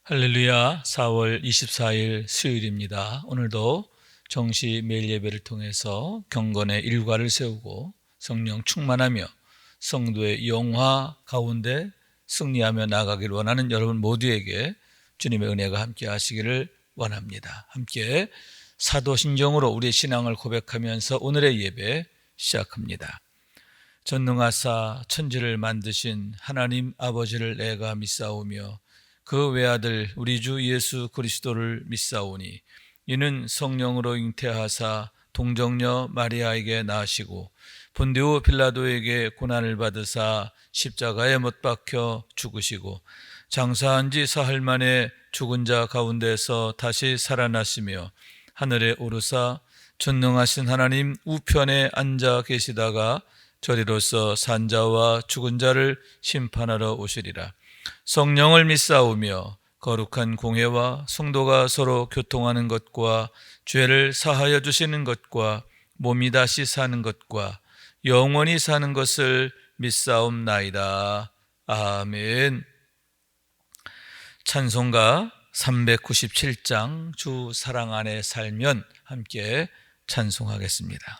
할렐루야. 4월 24일 수요일입니다. 오늘도 정시 매일 예배를 통해서 경건의 일과를 세우고 성령 충만하며 성도의 영화 가운데 승리하며 나아가기를 원하는 여러분 모두에게 주님의 은혜가 함께 하시기를 원합니다. 함께 사도신경으로 우리의 신앙을 고백하면서 오늘의 예배 시작합니다. 전능하사 천지를 만드신 하나님 아버지를 내가 믿사오며 그 외아들 우리 주 예수 그리스도를 믿사오니 이는 성령으로 잉태하사 동정녀 마리아에게 나시고 본디오 빌라도에게 고난을 받으사 십자가에 못 박혀 죽으시고 장사한 지 사흘 만에 죽은 자 가운데서 다시 살아나시며 하늘에 오르사 전능하신 하나님 우편에 앉아 계시다가 저리로서 산자와 죽은 자를 심판하러 오시리라. 성령을 믿사오며 거룩한 공회와 성도가 서로 교통하는 것과 죄를 사하여 주시는 것과 몸이 다시 사는 것과 영원히 사는 것을 믿사옵나이다. 아멘. 찬송가 397장 주 사랑 안에 살면 함께 찬송하겠습니다.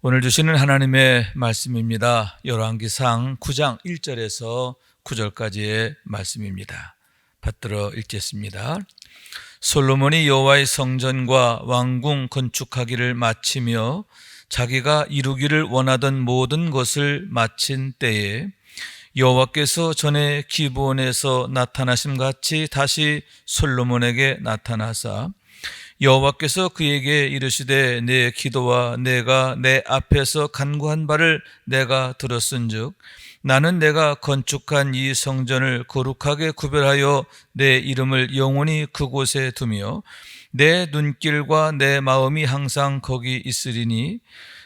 오늘 주시는 하나님의 말씀입니다. 열왕기상 9장 1절에서 9절까지의 말씀입니다. 받들어 읽겠습니다. 솔로몬이 여호와의 성전과 왕궁 건축하기를 마치며 자기가 이루기를 원하던 모든 것을 마친 때에 여호와께서 전에 기브온에서 나타나심 같이 다시 솔로몬에게 나타나사 여호와께서 그에게 이르시되 내 기도와 내가 내 앞에서 간구한 바를 내가 들었은즉 나는 내가 건축한 이 성전을 거룩하게 구별하여 내 이름을 영원히 그곳에 두며 내 눈길과 내 마음이 항상 거기 있으리니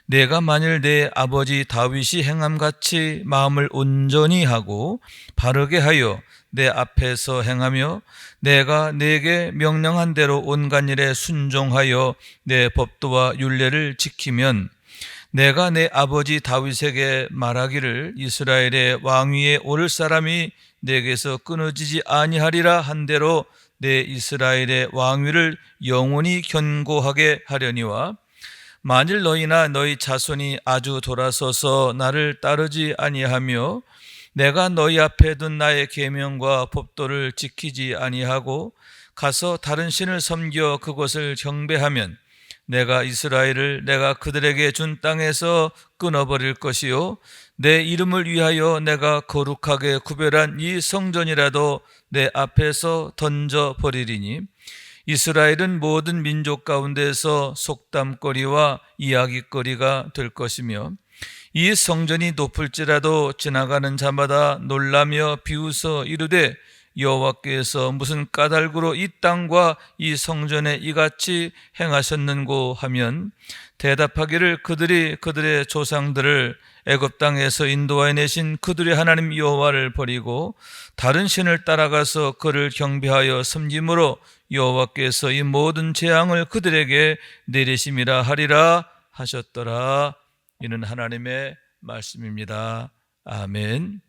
내가 만일 내 아버지 다윗이 행함같이 마음을 온전히 하고 바르게 하여 내 앞에서 행하며 내가 네게 명령한 대로 온갖 일에 순종하여 내 법도와 율례를 지키면 내가 내 아버지 다윗에게 말하기를 이스라엘의 왕위에 오를 사람이 내게서 끊어지지 아니하리라 한 대로 내 이스라엘의 왕위를 영원히 견고하게 하려니와 만일 너희나 너희 자손이 아주 돌아서서 나를 따르지 아니하며 내가 너희 앞에 둔 나의 계명과 법도를 지키지 아니하고 가서 다른 신을 섬겨 그것을 경배하면 내가 이스라엘을 내가 그들에게 준 땅에서 끊어버릴 것이요 내 이름을 위하여 내가 거룩하게 구별한 이 성전이라도 내 앞에서 던져버리리니 이스라엘은 모든 민족 가운데서 속담거리와 이야기거리가 될 것이며 이 성전이 높을지라도 지나가는 자마다 놀라며 비웃어 이르되 여호와께서 무슨 까닭으로 이 땅과 이 성전에 이같이 행하셨는고 하면 대답하기를 그들이 그들의 조상들을 애굽 땅에서 인도하여 내신 그들의 하나님 여호와를 버리고 다른 신을 따라가서 그를 경배하여 섬김으로 여호와께서 이 모든 재앙을 그들에게 내리심이라 하리라 하셨더라. 이는 하나님의 말씀입니다. 아멘.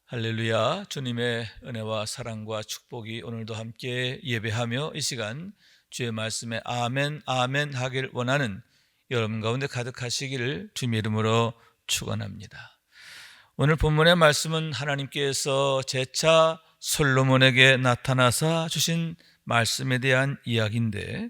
할렐루야. 주님의 은혜와 사랑과 축복이 오늘도 함께 예배하며 이 시간 주의 말씀에 아멘 아멘 하길 원하는 여러분 가운데 가득하시기를 주님의 이름으로 축원합니다. 오늘 본문의 말씀은 하나님께서 재차 솔로몬에게 나타나사 주신 말씀에 대한 이야기인데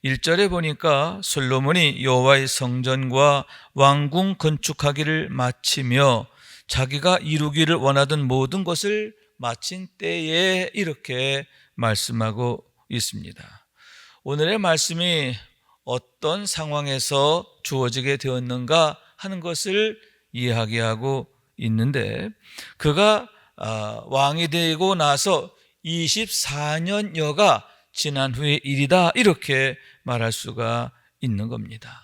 1절에 보니까 솔로몬이 여호와의 성전과 왕궁 건축하기를 마치며 자기가 이루기를 원하던 모든 것을 마친 때에 이렇게 말씀하고 있습니다. 오늘의 말씀이 어떤 상황에서 주어지게 되었는가 하는 것을 이야기하고 있는데 그가 왕이 되고 나서 24년여가 지난 후의 일이다 이렇게 말할 수가 있는 겁니다.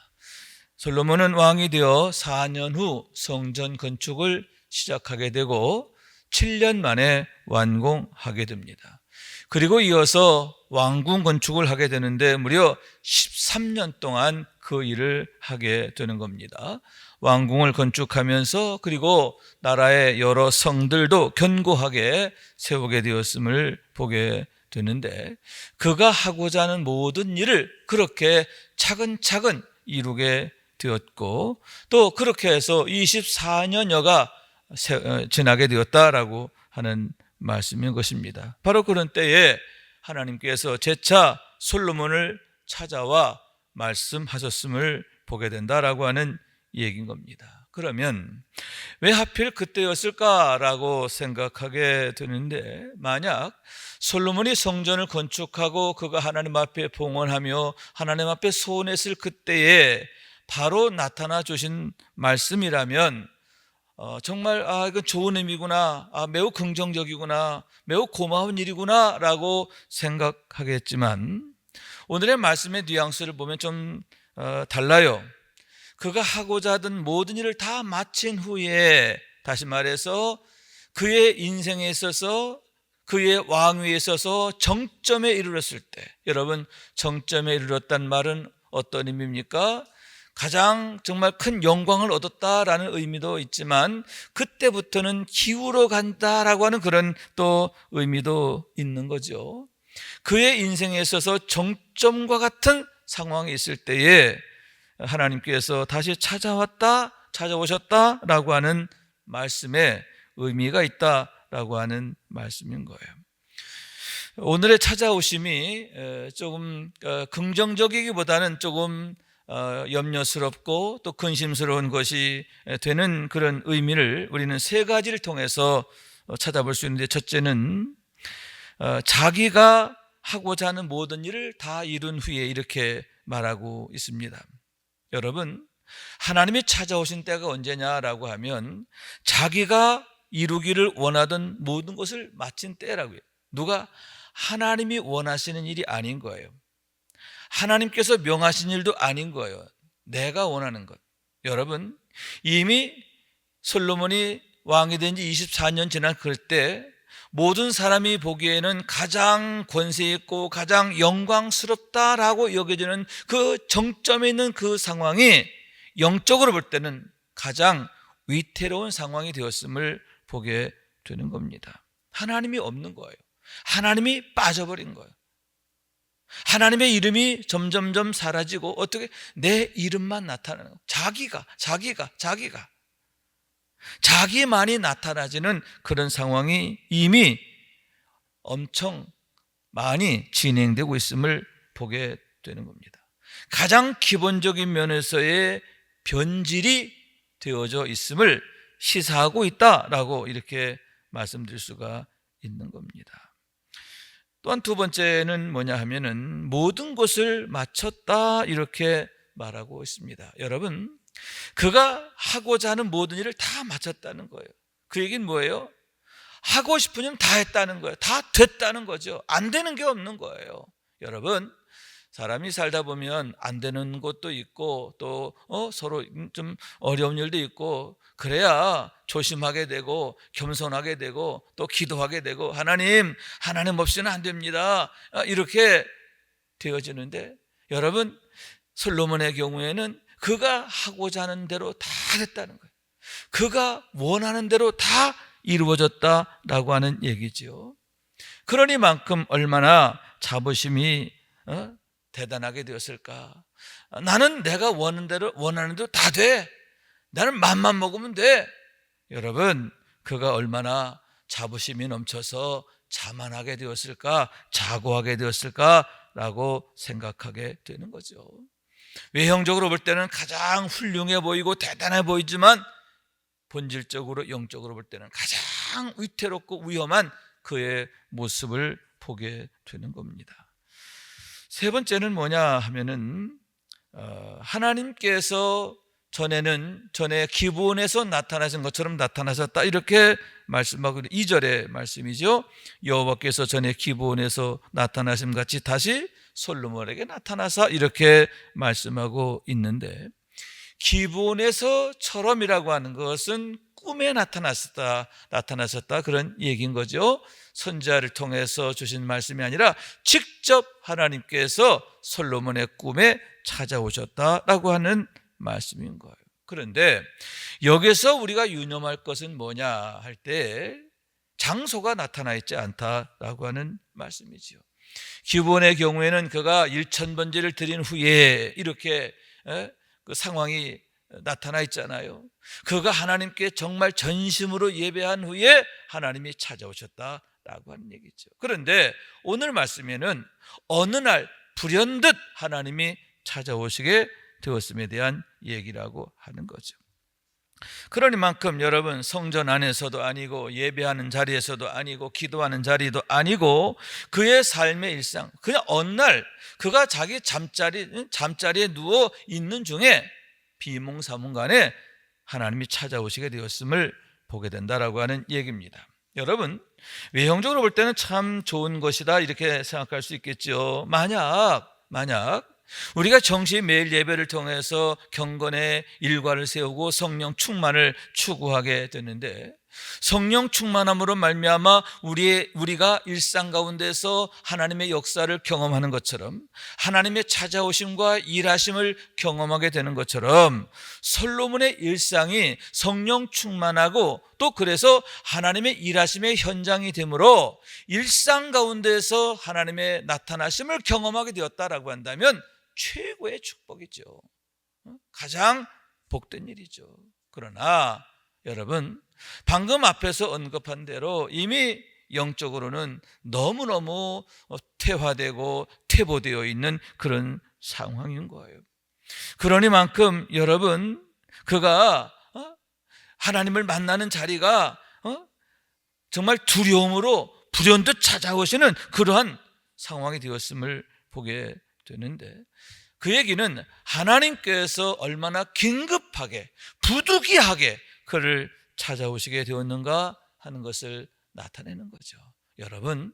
솔로몬은 왕이 되어 4년 후 성전 건축을 시작하게 되고 7년 만에 완공하게 됩니다. 그리고 이어서 왕궁 건축을 하게 되는데 무려 13년 동안 그 일을 하게 되는 겁니다. 왕궁을 건축하면서 그리고 나라의 여러 성들도 견고하게 세우게 되었음을 보게 되는데 그가 하고자 하는 모든 일을 그렇게 차근차근 이루게 되었고 또 그렇게 해서 24년여가 지나게 되었다라고 하는 말씀인 것입니다. 바로 그런 때에 하나님께서 재차 솔로몬을 찾아와 말씀하셨음을 보게 된다라고 하는 얘기인 겁니다. 그러면 왜 하필 그때였을까라고 생각하게 되는데 만약 솔로몬이 성전을 건축하고 그가 하나님 앞에 봉헌하며 하나님 앞에 소원했을 그때에 바로 나타나 주신 말씀이라면 정말 이건 좋은 의미구나, 매우 긍정적이구나, 매우 고마운 일이구나 라고 생각하겠지만 오늘의 말씀의 뉘앙스를 보면 좀 달라요. 그가 하고자 하던 모든 일을 다 마친 후에 다시 말해서 그의 인생에 있어서 그의 왕위에 있어서 정점에 이르렀을 때 여러분 정점에 이르렀다는 말은 어떤 의미입니까? 가장 정말 큰 영광을 얻었다라는 의미도 있지만 그때부터는 기울어 간다라고 하는 그런 또 의미도 있는 거죠. 그의 인생에 있어서 정점과 같은 상황이 있을 때에 하나님께서 다시 찾아오셨다라고 하는 말씀에 의미가 있다라고 하는 말씀인 거예요. 오늘의 찾아오심이 조금 긍정적이기보다는 조금 염려스럽고 또 근심스러운 것이 되는 그런 의미를 우리는 세 가지를 통해서 찾아볼 수 있는데 첫째는 자기가 하고자 하는 모든 일을 다 이룬 후에 이렇게 말하고 있습니다. 여러분 하나님이 찾아오신 때가 언제냐라고 하면 자기가 이루기를 원하던 모든 것을 마친 때라고요. 누가? 하나님이 원하시는 일이 아닌 거예요. 하나님께서 명하신 일도 아닌 거예요. 내가 원하는 것. 여러분 이미 솔로몬이 왕이 된 지 24년 지난 그때 모든 사람이 보기에는 가장 권세 있고 가장 영광스럽다라고 여겨지는 그 정점에 있는 그 상황이 영적으로 볼 때는 가장 위태로운 상황이 되었음을 보게 되는 겁니다. 하나님이 없는 거예요. 하나님이 빠져버린 거예요. 하나님의 이름이 점점점 사라지고 어떻게 내 이름만 나타나는 거예요. 자기만이 나타나지는 그런 상황이 이미 엄청 많이 진행되고 있음을 보게 되는 겁니다. 가장 기본적인 면에서의 변질이 되어져 있음을 시사하고 있다라고 이렇게 말씀드릴 수가 있는 겁니다. 또한 두 번째는 뭐냐 하면은 모든 것을 마쳤다 이렇게 말하고 있습니다. 여러분, 그가 하고자 하는 모든 일을 다 마쳤다는 거예요. 그 얘기는 뭐예요? 하고 싶은 일 다 했다는 거예요. 다 됐다는 거죠. 안 되는 게 없는 거예요. 여러분, 사람이 살다 보면 안 되는 것도 있고 또 서로 좀 어려운 일도 있고 그래야 조심하게 되고 겸손하게 되고 또 기도하게 되고 하나님 없이는 안 됩니다 이렇게 되어지는데, 여러분, 솔로몬의 경우에는 그가 하고자 하는 대로 다 됐다는 거예요. 그가 원하는 대로 다 이루어졌다라고 하는 얘기죠. 그러니만큼 얼마나 자부심이 대단하게 되었을까. 나는 내가 원하는 대로 다 돼. 나는 맘만 먹으면 돼. 여러분, 그가 얼마나 자부심이 넘쳐서 자만하게 되었을까, 자고하게 되었을까라고 생각하게 되는 거죠. 외형적으로 볼 때는 가장 훌륭해 보이고 대단해 보이지만 본질적으로 영적으로 볼 때는 가장 위태롭고 위험한 그의 모습을 보게 되는 겁니다. 세 번째는 뭐냐 하면은 하나님께서 전에 기브온에서 나타나신 것처럼 나타나셨다 이렇게 말씀하고 2절의 말씀이죠. 여호와께서 전에 기브온에서 나타나심 같이 다시 솔로몬에게 나타나사 이렇게 말씀하고 있는데, 기브온에서처럼이라고 하는 것은 꿈에 나타났었다 그런 얘기인 거죠. 선지자를 통해서 주신 말씀이 아니라 직접 하나님께서 솔로몬의 꿈에 찾아오셨다라고 하는 말씀인 거예요. 그런데 여기서 우리가 유념할 것은 뭐냐 할 때 장소가 나타나 있지 않다라고 하는 말씀이지요. 기브온의 경우에는 그가 1000번제를 드린 후에 이렇게 그 상황이 나타나 있잖아요. 그가 하나님께 정말 전심으로 예배한 후에 하나님이 찾아오셨다라고 하는 얘기죠. 그런데 오늘 말씀에는 어느 날 불현듯 하나님이 찾아오시게 되었음에 대한 얘기라고 하는 거죠. 그러니만큼 여러분, 성전 안에서도 아니고 예배하는 자리에서도 아니고 기도하는 자리도 아니고 그의 삶의 일상, 그냥 어느 날 그가 자기 잠자리에 누워 있는 중에 비몽사몽간에 하나님이 찾아오시게 되었음을 보게 된다라고 하는 얘기입니다. 여러분, 외형적으로 볼 때는 참 좋은 것이다 이렇게 생각할 수 있겠죠. 만약 우리가 정시 매일 예배를 통해서 경건의 일과를 세우고 성령 충만을 추구하게 되는데, 성령 충만함으로 말미암아 우리가 일상 가운데서 하나님의 역사를 경험하는 것처럼, 하나님의 찾아오심과 일하심을 경험하게 되는 것처럼 솔로몬의 일상이 성령 충만하고 또 그래서 하나님의 일하심의 현장이 되므로 일상 가운데서 하나님의 나타나심을 경험하게 되었다라고 한다면 최고의 축복이죠. 가장 복된 일이죠. 그러나 여러분, 방금 앞에서 언급한 대로 이미 영적으로는 너무너무 퇴화되고 퇴보되어 있는 그런 상황인 거예요. 그러니만큼 여러분, 그가 하나님을 만나는 자리가 정말 두려움으로 불현듯 찾아오시는 그러한 상황이 되었음을 보게 되는데, 그 얘기는 하나님께서 얼마나 긴급하게 부득이하게 그를 찾아오시게 되었는가 하는 것을 나타내는 거죠. 여러분,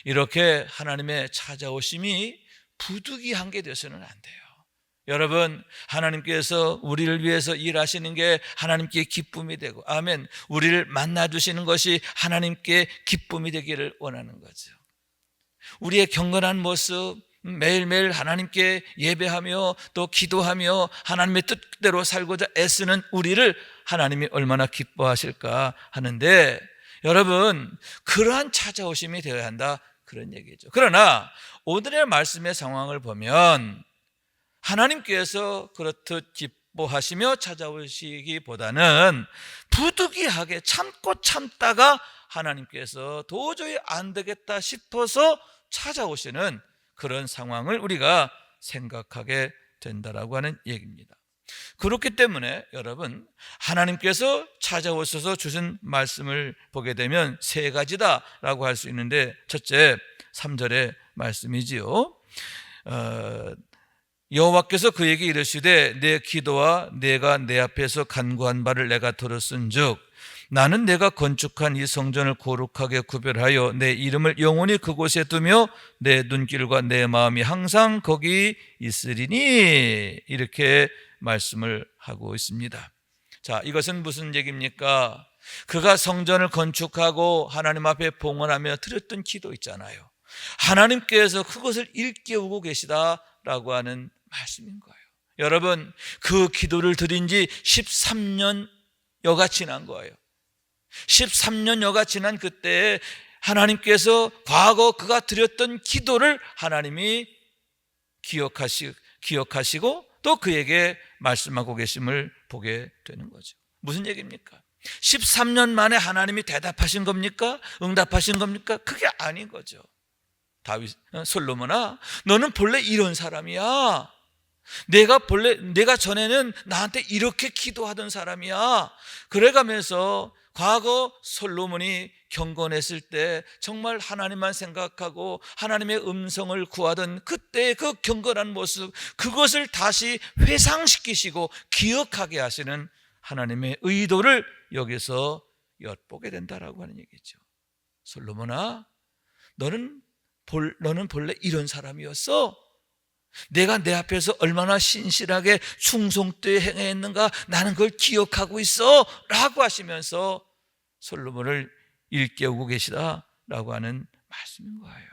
이렇게 하나님의 찾아오심이 부득이한 게 되어서는 안 돼요. 여러분, 하나님께서 우리를 위해서 일하시는 게 하나님께 기쁨이 되고, 아멘, 우리를 만나주시는 것이 하나님께 기쁨이 되기를 원하는 거죠. 우리의 경건한 모습, 매일매일 하나님께 예배하며 또 기도하며 하나님의 뜻대로 살고자 애쓰는 우리를 하나님이 얼마나 기뻐하실까 하는데, 여러분, 그러한 찾아오심이 되어야 한다, 그런 얘기죠. 그러나 오늘의 말씀의 상황을 보면 하나님께서 그렇듯 기뻐하시며 찾아오시기보다는 부득이하게 참고 참다가 하나님께서 도저히 안 되겠다 싶어서 찾아오시는 그런 상황을 우리가 생각하게 된다라고 하는 얘기입니다. 그렇기 때문에 여러분, 하나님께서 찾아오셔서 주신 말씀을 보게 되면 세 가지다라고 할 수 있는데, 첫째 3절의 말씀이지요. 여호와께서 그에게 이르시되 내 기도와 내가 내 앞에서 간구한 바를 내가 들었은즉 나는 내가 건축한 이 성전을 거룩하게 구별하여 내 이름을 영원히 그곳에 두며 내 눈길과 내 마음이 항상 거기 있으리니, 이렇게 말씀을 하고 있습니다. 자, 이것은 무슨 얘기입니까? 그가 성전을 건축하고 하나님 앞에 봉헌하며 드렸던 기도 있잖아요. 하나님께서 그것을 일깨우고 계시다라고 하는 말씀인 거예요. 여러분, 그 기도를 드린 지 13년여가 지난 거예요. 13년여가 지난 그때에 하나님께서 과거 그가 드렸던 기도를 하나님이 기억하시고 또 그에게 말씀하고 계심을 보게 되는 거죠. 무슨 얘기입니까? 13년 만에 하나님이 대답하신 겁니까? 응답하신 겁니까? 그게 아닌 거죠. 솔로몬아, 너는 본래 이런 사람이야. 내가 전에는 나한테 이렇게 기도하던 사람이야. 그래가면서 과거 솔로몬이 경건했을 때 정말 하나님만 생각하고 하나님의 음성을 구하던 그때의 그 경건한 모습, 그것을 다시 회상시키시고 기억하게 하시는 하나님의 의도를 여기서 엿보게 된다라고 하는 얘기죠. 솔로몬아, 너는 본래 이런 사람이었어. 내가 내 앞에서 얼마나 신실하게 충성되게 행했는가 나는 그걸 기억하고 있어 라고 하시면서 솔로몬을 일깨우고 계시다라고 하는 말씀인 거예요.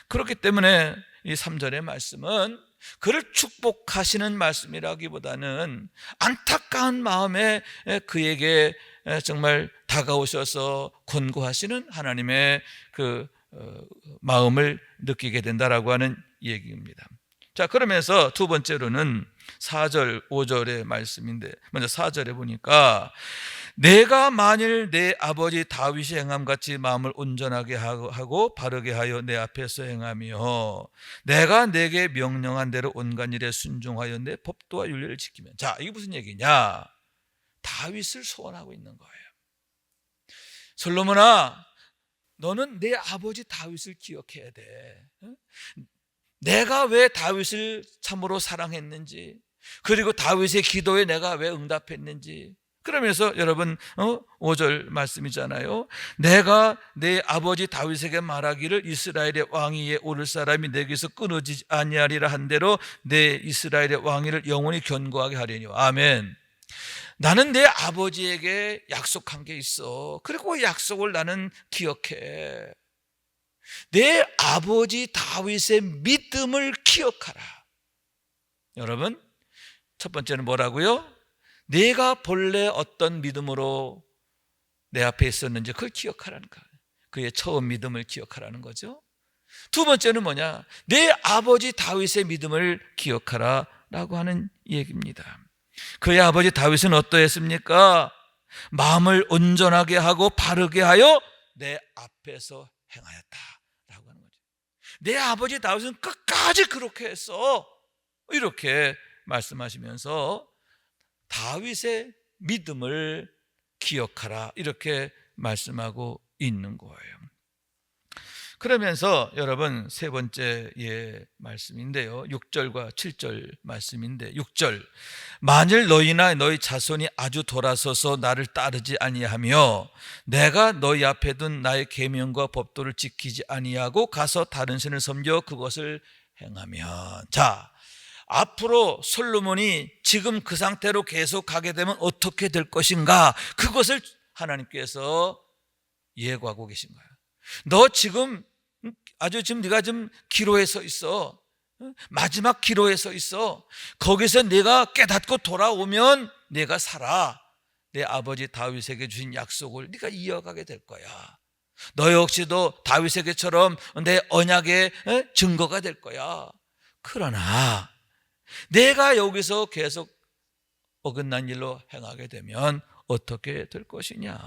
그렇기 때문에 이 3절의 말씀은 그를 축복하시는 말씀이라기보다는 안타까운 마음에 그에게 정말 다가오셔서 권고하시는 하나님의 그 마음을 느끼게 된다라고 하는 얘기입니다. 자, 그러면서 두 번째로는 4절, 5절의 말씀인데, 먼저 4절에 보니까 내가 만일 내 아버지 다윗이 행함같이 마음을 온전하게 하고 바르게 하여 내 앞에서 행하며 내가 내게 명령한 대로 온갖 일에 순종하여 내 법도와 윤례를 지키면. 자, 이게 무슨 얘기냐? 다윗을 소원하고 있는 거예요. 솔로몬아, 너는 내 아버지 다윗을 기억해야 돼. 내가 왜 다윗을 참으로 사랑했는지, 그리고 다윗의 기도에 내가 왜 응답했는지. 그러면서 여러분 5절 말씀이잖아요. 내가 내 아버지 다윗에게 말하기를 이스라엘의 왕위에 오를 사람이 내게서 끊어지지 아니하리라 한 대로 내 이스라엘의 왕위를 영원히 견고하게 하려니. 아멘. 나는 내 아버지에게 약속한 게 있어. 그리고 그 약속을 나는 기억해. 내 아버지 다윗의 믿음을 기억하라. 여러분, 첫 번째는 뭐라고요? 내가 본래 어떤 믿음으로 내 앞에 있었는지 그걸 기억하라는 거예요. 그의 처음 믿음을 기억하라는 거죠. 두 번째는 뭐냐? 내 아버지 다윗의 믿음을 기억하라라고 하는 얘기입니다. 그의 아버지 다윗은 어떠했습니까? 마음을 온전하게 하고 바르게 하여 내 앞에서 행하였다라고 하는 거죠. 내 아버지 다윗은 끝까지 그렇게 했어. 이렇게 말씀하시면서 다윗의 믿음을 기억하라, 이렇게 말씀하고 있는 거예요. 그러면서 여러분 세 번째의 말씀인데요, 6절과 7절 말씀인데, 6절 만일 너희나 너희 자손이 아주 돌아서서 나를 따르지 아니하며 내가 너희 앞에 둔 나의 계명과 법도를 지키지 아니하고 가서 다른 신을 섬겨 그것을 행하면. 자, 앞으로 솔로몬이 지금 그 상태로 계속 가게 되면 어떻게 될 것인가, 그것을 하나님께서 예고하고 계신 거예요. 너 지금 지금 네가 좀 기로에 서 있어. 마지막 기로에 서 있어. 거기서 네가 깨닫고 돌아오면 네가 살아. 내 아버지 다윗에게 주신 약속을 네가 이어가게 될 거야. 너 역시도 다윗에게처럼 내 언약의 증거가 될 거야. 그러나 내가 여기서 계속 어긋난 일로 행하게 되면 어떻게 될 것이냐.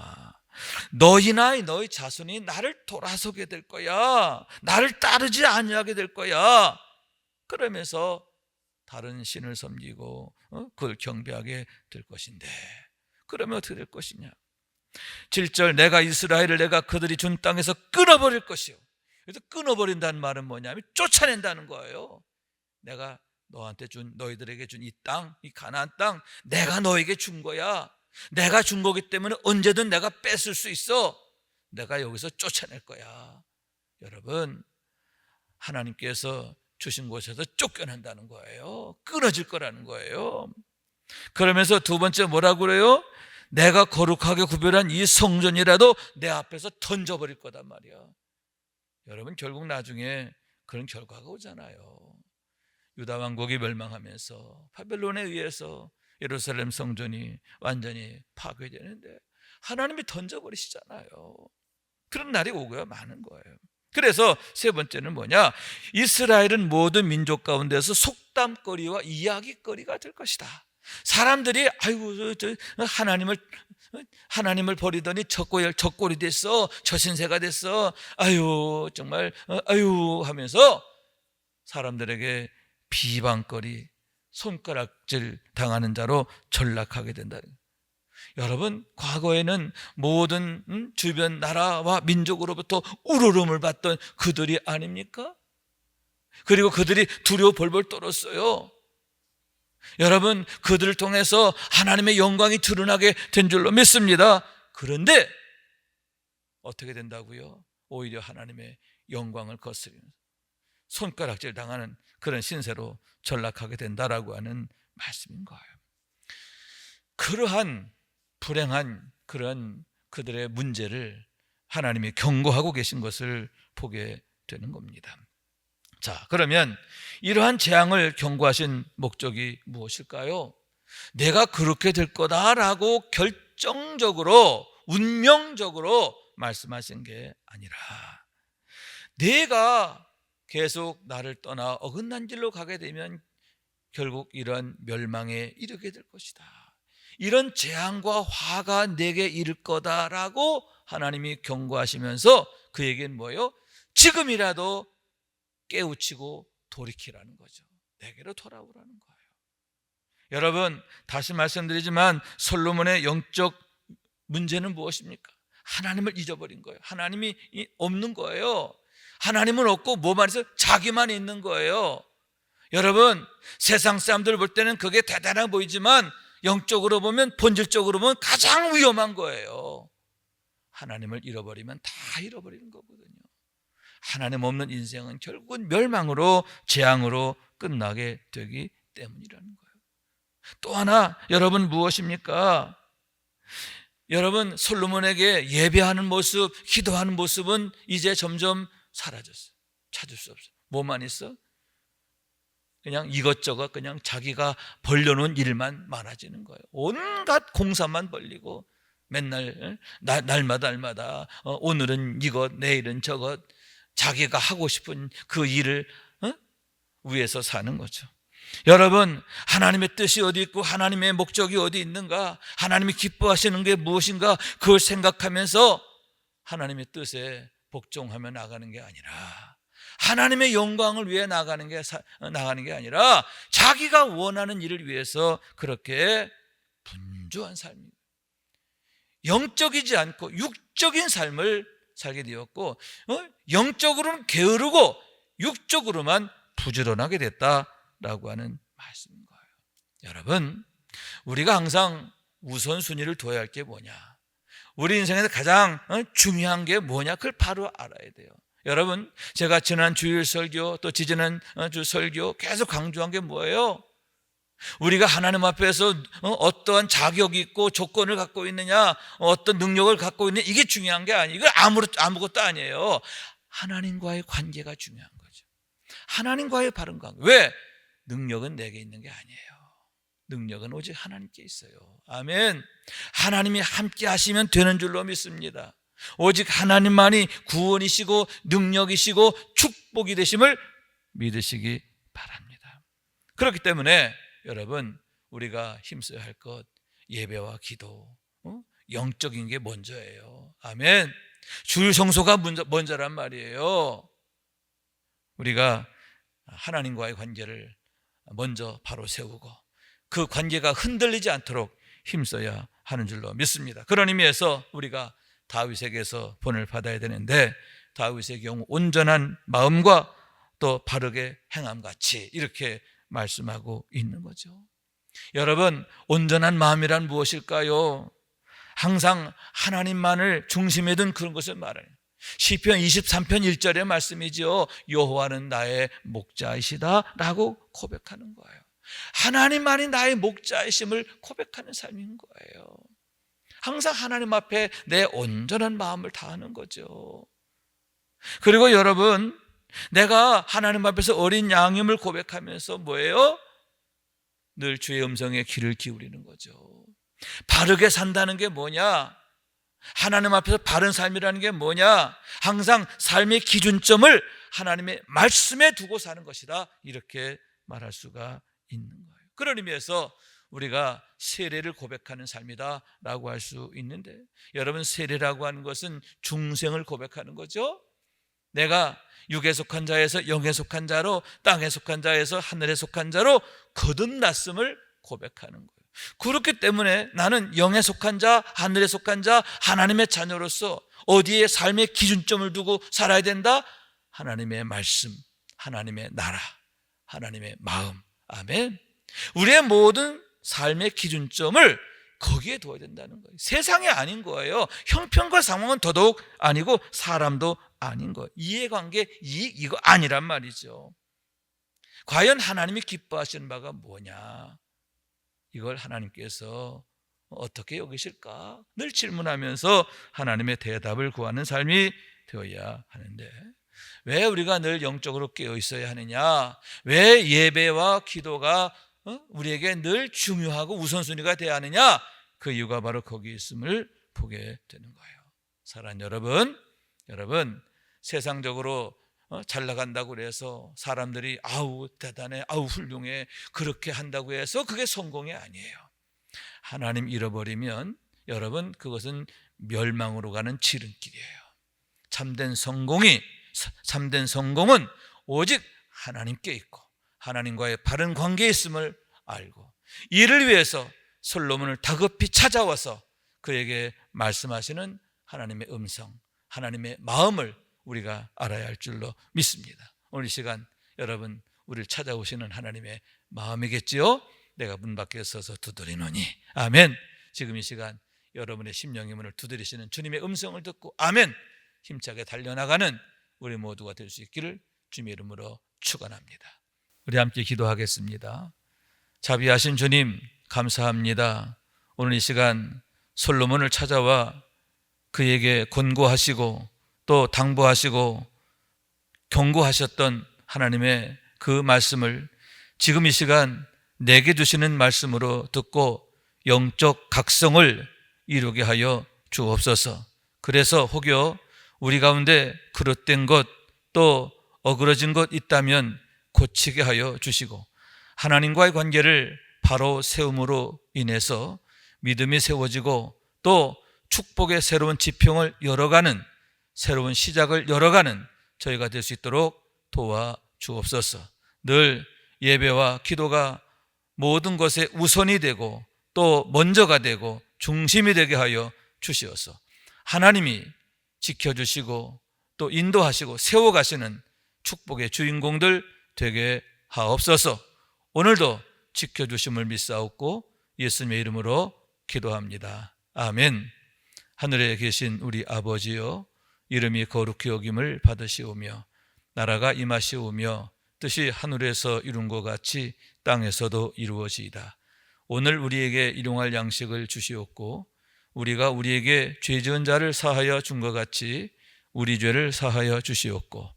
너희나 너희 자손이 나를 돌아서게 될 거야. 나를 따르지 아니하게 될 거야. 그러면서 다른 신을 섬기고 그걸 경배하게 될 것인데, 그러면 어떻게 될 것이냐. 7절, 내가 이스라엘을 내가 그들이 준 땅에서 끊어버릴 것이요. 그래서 끊어버린다는 말은 뭐냐면 쫓아낸다는 거예요. 내가 너희들에게 준 이 땅, 이 가나안 땅, 내가 너에게 준 거야. 내가 준 거기 때문에 언제든 내가 뺏을 수 있어. 내가 여기서 쫓아낼 거야. 여러분, 하나님께서 주신 곳에서 쫓겨난다는 거예요. 끊어질 거라는 거예요. 그러면서 두 번째 뭐라고 그래요? 내가 거룩하게 구별한 이 성전이라도 내 앞에서 던져버릴 거단 말이야. 여러분, 결국 나중에 그런 결과가 오잖아요. 유다 왕국이 멸망하면서 바벨론에 의해서 예루살렘 성전이 완전히 파괴되는데 하나님이 던져버리시잖아요. 그런 날이 오고야 마는 거예요. 그래서 세 번째는 뭐냐? 이스라엘은 모든 민족 가운데서 속담거리와 이야기거리가 될 것이다. 사람들이 아이고 하나님을 버리더니 적골이 됐어, 저신세가 됐어, 아유 정말 아유 하면서 사람들에게 비방거리, 손가락질 당하는 자로 전락하게 된다는 거예요. 여러분, 과거에는 모든 주변 나라와 민족으로부터 우러름을 받던 그들이 아닙니까? 그리고 그들이 두려워 벌벌 떨었어요. 여러분, 그들을 통해서 하나님의 영광이 드러나게 된 줄로 믿습니다. 그런데 어떻게 된다고요? 오히려 하나님의 영광을 거스리면서 손가락질 당하는 그런 신세로 전락하게 된다라고 하는 말씀인 거예요. 그러한 불행한 그런 그들의 문제를 하나님이 경고하고 계신 것을 보게 되는 겁니다. 자, 그러면 이러한 재앙을 경고하신 목적이 무엇일까요? 내가 그렇게 될 거다라고 결정적으로 운명적으로 말씀하신 게 아니라 내가 계속 나를 떠나 어긋난 길로 가게 되면 결국 이런 멸망에 이르게 될 것이다. 이런 재앙과 화가 내게 이를 거다라고 하나님이 경고하시면서 그에겐 뭐예요? 지금이라도 깨우치고 돌이키라는 거죠. 내게로 돌아오라는 거예요. 여러분, 다시 말씀드리지만 솔로몬의 영적 문제는 무엇입니까? 하나님을 잊어버린 거예요. 하나님이 없는 거예요. 하나님은 없고 뭐만 있어요? 자기만 있는 거예요. 여러분, 세상 사람들 볼 때는 그게 대단해 보이지만 영적으로 보면, 본질적으로 보면 가장 위험한 거예요. 하나님을 잃어버리면 다 잃어버리는 거거든요. 하나님 없는 인생은 결국은 멸망으로, 재앙으로 끝나게 되기 때문이라는 거예요. 또 하나, 여러분 무엇입니까? 여러분, 솔로몬에게 예배하는 모습, 기도하는 모습은 이제 점점 사라졌어요. 찾을 수 없어요. 뭐만 있어? 그냥 이것저것 그냥 자기가 벌려놓은 일만 많아지는 거예요. 온갖 공사만 벌리고 맨날 날마다 오늘은 이것, 내일은 저것, 자기가 하고 싶은 그 일을 위해서 사는 거죠. 여러분, 하나님의 뜻이 어디 있고 하나님의 목적이 어디 있는가, 하나님이 기뻐하시는 게 무엇인가, 그걸 생각하면서 하나님의 뜻에 복종하며 나가는 게 아니라, 하나님의 영광을 위해 나가는 게 아니라 자기가 원하는 일을 위해서 그렇게 분주한 삶입니다. 영적이지 않고 육적인 삶을 살게 되었고, 영적으로는 게으르고 육적으로만 부지런하게 됐다라고 하는 말씀인 거예요. 여러분, 우리가 항상 우선순위를 둬야 할 게 뭐냐, 우리 인생에서 가장 중요한 게 뭐냐, 그걸 바로 알아야 돼요. 여러분, 제가 지난 주일 설교 또 지지난 주 설교 계속 강조한 게 뭐예요? 우리가 하나님 앞에서 어떠한 자격이 있고 조건을 갖고 있느냐, 어떤 능력을 갖고 있느냐, 이게 중요한 게 아니에요. 이거 아무것도 아니에요. 하나님과의 관계가 중요한 거죠. 하나님과의 바른 관계. 왜? 능력은 내게 있는 게 아니에요. 능력은 오직 하나님께 있어요. 아멘. 하나님이 함께 하시면 되는 줄로 믿습니다. 오직 하나님만이 구원이시고 능력이시고 축복이 되심을 믿으시기 바랍니다. 그렇기 때문에 여러분, 우리가 힘써야 할 것, 예배와 기도, 영적인 게 먼저예요. 아멘. 주일 성소가 먼저란 말이에요. 우리가 하나님과의 관계를 먼저 바로 세우고 그 관계가 흔들리지 않도록 힘써야 하는 줄로 믿습니다. 그런 의미에서 우리가 다윗에게서 본을 받아야 되는데, 다윗의 경우 온전한 마음과 또 바르게 행함같이 이렇게 말씀하고 있는 거죠. 여러분, 온전한 마음이란 무엇일까요? 항상 하나님만을 중심에 둔 그런 것을 말해요. 시편 23편 1절의 말씀이죠. 여호와는 나의 목자이시다 라고 고백하는 거예요. 하나님만이 나의 목자이심을 고백하는 삶인 거예요. 항상 하나님 앞에 내 온전한 마음을 다하는 거죠. 그리고 여러분, 내가 하나님 앞에서 어린 양임을 고백하면서 뭐예요? 늘 주의 음성에 귀를 기울이는 거죠. 바르게 산다는 게 뭐냐? 하나님 앞에서 바른 삶이라는 게 뭐냐? 항상 삶의 기준점을 하나님의 말씀에 두고 사는 것이다, 이렇게 말할 수가 있는 거예요. 그런 의미에서 우리가 세례를 고백하는 삶이다 라고 할 수 있는데, 여러분, 세례라고 하는 것은 중생을 고백하는 거죠. 내가 육에 속한 자에서 영에 속한 자로, 땅에 속한 자에서 하늘에 속한 자로 거듭났음을 고백하는 거예요. 그렇기 때문에 나는 영에 속한 자, 하늘에 속한 자, 하나님의 자녀로서 어디에 삶의 기준점을 두고 살아야 된다? 하나님의 말씀, 하나님의 나라, 하나님의 마음. 아멘. 우리의 모든 삶의 기준점을 거기에 둬야 된다는 거예요. 세상이 아닌 거예요. 형편과 상황은 더더욱 아니고 사람도 아닌 거예요. 이해관계, 이거 아니란 말이죠. 과연 하나님이 기뻐하시는 바가 뭐냐? 이걸 하나님께서 어떻게 여기실까? 늘 질문하면서 하나님의 대답을 구하는 삶이 되어야 하는데, 왜 우리가 늘 영적으로 깨어 있어야 하느냐? 왜 예배와 기도가 우리에게 늘 중요하고 우선순위가 되어야 하느냐? 그 이유가 바로 거기 있음을 보게 되는 거예요. 사랑하는 여러분, 세상적으로 잘 나간다고 해서 사람들이 아우 대단해, 아우 훌륭해, 그렇게 한다고 해서 그게 성공이 아니에요. 하나님 잃어버리면 여러분, 그것은 멸망으로 가는 지름길이에요. 참된 성공은 오직 하나님께 있고 하나님과의 바른 관계에 있음을 알고, 이를 위해서 솔로몬을 다급히 찾아와서 그에게 말씀하시는 하나님의 음성, 하나님의 마음을 우리가 알아야 할 줄로 믿습니다. 오늘 이 시간 여러분, 우리를 찾아오시는 하나님의 마음이겠지요? 내가 문 밖에 서서 두드리노니. 아멘. 지금 이 시간 여러분의 심령의 문을 두드리시는 주님의 음성을 듣고 아멘, 힘차게 달려나가는 우리 모두가 될 수 있기를 주님의 이름으로 축원합니다. 우리 함께 기도하겠습니다. 자비하신 주님, 감사합니다. 오늘 이 시간 솔로몬을 찾아와 그에게 권고하시고 또 당부하시고 경고하셨던 하나님의 그 말씀을 지금 이 시간 내게 주시는 말씀으로 듣고 영적 각성을 이루게 하여 주옵소서. 그래서 혹여 우리 가운데 그릇된 것 또 어그러진 것 있다면 고치게 하여 주시고, 하나님과의 관계를 바로 세움으로 인해서 믿음이 세워지고 또 축복의 새로운 지평을 열어가는, 새로운 시작을 열어가는 저희가 될 수 있도록 도와 주옵소서. 늘 예배와 기도가 모든 것에 우선이 되고 또 먼저가 되고 중심이 되게 하여 주시어서 하나님이 지켜주시고 또 인도하시고 세워가시는 축복의 주인공들 되게 하옵소서. 오늘도 지켜주심을 믿사옵고 예수님의 이름으로 기도합니다. 아멘. 하늘에 계신 우리 아버지여, 이름이 거룩히 여김을 받으시오며 나라가 임하시오며 뜻이 하늘에서 이룬 것 같이 땅에서도 이루어지이다. 오늘 우리에게 일용할 양식을 주시옵고 우리가 우리에게 죄 지은 자를 사하여 준 것 같이 우리 죄를 사하여 주시옵고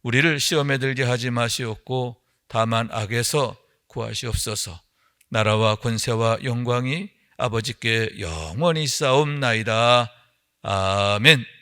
우리를 시험에 들게 하지 마시옵고 다만 악에서 구하시옵소서. 나라와 권세와 영광이 아버지께 영원히 있사옵나이다. 아멘.